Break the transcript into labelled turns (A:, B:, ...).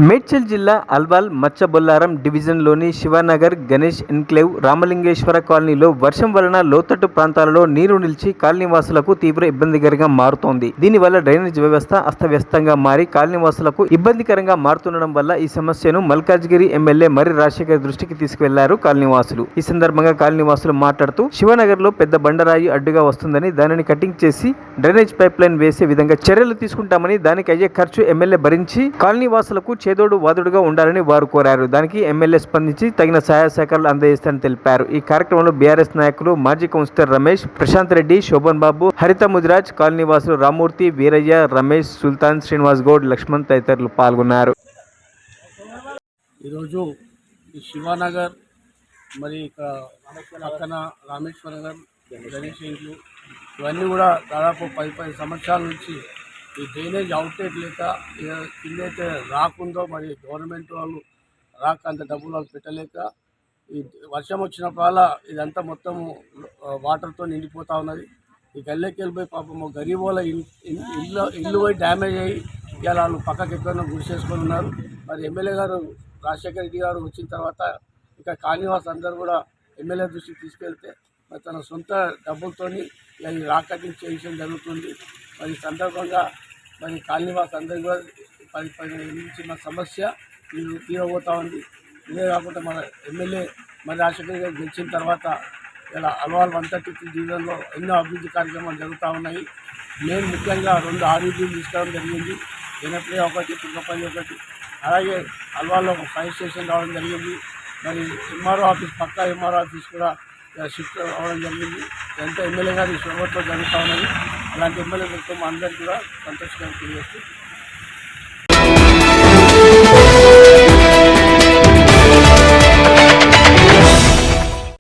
A: మేడ్చల్ జిల్లా అల్వాల్ మచ్చబొల్లారం డివిజన్లోని శివనగర్ గణేష్ ఎన్క్లేవ్ రామలింగేశ్వర కాలనీలో వర్షం వలన లోతట్టు ప్రాంతాలలో నీరు నిలిచి కాలనీవాసులకు తీవ్ర ఇబ్బందికరంగా మారుతోంది. దీనివల్ల డ్రైనేజ్ వ్యవస్థ అస్తవ్యస్తంగా మారి కాలనీవాసులకు ఇబ్బందికరంగా మారుతుండడం వల్ల ఈ సమస్యను మల్కాజ్గిరి ఎమ్మెల్యే మర్రి రాజశేఖర్ దృష్టికి తీసుకువెళ్లారు కాలనీవాసులు. ఈ సందర్భంగా కాలనీవాసులు మాట్లాడుతూ శివనగర్లో పెద్ద బండరాయి అడ్డుగా వస్తుందని దానిని కటింగ్ చేసి డ్రైనేజ్ పైప్ లైన్ వేసే విధంగా చర్యలు తీసుకుంటామని, దానికి అయ్యే ఖర్చు ఎమ్మెల్యే భరించి కాలనీవాసులకు చేదోడు వాదుడుగా ఉండాలని వారు కోరారు. దానికి ఎమ్మెల్యే స్పందించి తగిన సహాయ సహకారాలు అందజేస్తారని తెలిపారు. ఈ కార్యక్రమంలో బీఆర్ఎస్ నాయకులు మాజీ కౌన్సిలర్ రమేష్, ప్రశాంత్ రెడ్డి, శోభన్ బాబు, హరిత ముదిరాజ్, కాలనీవాసులు రామూర్తి, వీరయ్య, రమేష్, సుల్తాన్, శ్రీనివాస్ గౌడ్, లక్ష్మణ్ తదితరులు పాల్గొన్నారు.
B: ఈరోజు ఈ శివానగర్ మరి పక్కన రామేశ్వర నగర్, గణేష్ ఇంట్లు ఇవన్నీ కూడా దాదాపు 10 సంవత్సరాల నుంచి ఈ డ్రైనేజ్ అవుట్లెట్ లేక కిందైతే రాకుందో మరి గవర్నమెంట్ వాళ్ళు రాక అంత డబ్బులు వాళ్ళు పెట్టలేక ఈ వర్షం వచ్చినప్పుడల్లా ఇదంతా మొత్తము వాటర్తో నిండిపోతూ ఉన్నది. ఈ గల్లెకి వెళ్ళిపోయి పాపం గరీబ్ వాళ్ళ ఇల్లు పోయి డ్యామేజ్ అయ్యి ఇలా వాళ్ళు పక్కకి ఎక్కడో గురి చేసుకొని ఉన్నారు. మరి ఎమ్మెల్యే గారు రాజశేఖర రెడ్డి గారు వచ్చిన తర్వాత ఇక కాలనీవాసులు అందరూ కూడా ఎమ్మెల్యే దృష్టికి తీసుకెళ్తే మరి తన సొంత డబ్బులతోని ఈ రాక్ కటింగ్ చేయడం జరుగుతుంది. మరి ఈ సందర్భంగా మరి కాలనీవాసులు అందరూ కూడా 10 నుంచి మన సమస్య తీరబోతూ ఉంది. ఇదే కాకుండా మన ఎమ్మెల్యే మరి రాజశేఖర గారు గెలిచిన తర్వాత ఇలా అల్వాల్ 133 డివిజన్లో ఎన్నో అభివృద్ధి కార్యక్రమాలు జరుగుతూ ఉన్నాయి. నేను ముఖ్యంగా 2 ఆర్యూబీలు తీసుకోవడం జరిగింది. జనప్రియ ఒకటి, తుంగపల్లి ఒకటి, అలాగే అల్వాల్లో ఒక ఫైర్ స్టేషన్ రావడం జరిగింది. మరి ఎంఆర్ఓ ఆఫీస్, పక్కా ఎంఆర్ఓ ఆఫీస్ కూడా షిఫ్ట్ అవ్వడం జరిగింది. ఇదంతా ఎమ్మెల్యే గారి శ్రమతో జరుగుతూ ఉన్నది. అలాంటి ఎమ్మెల్యే అందరికీ కూడా సంతోషంగా తెలియజేస్తూ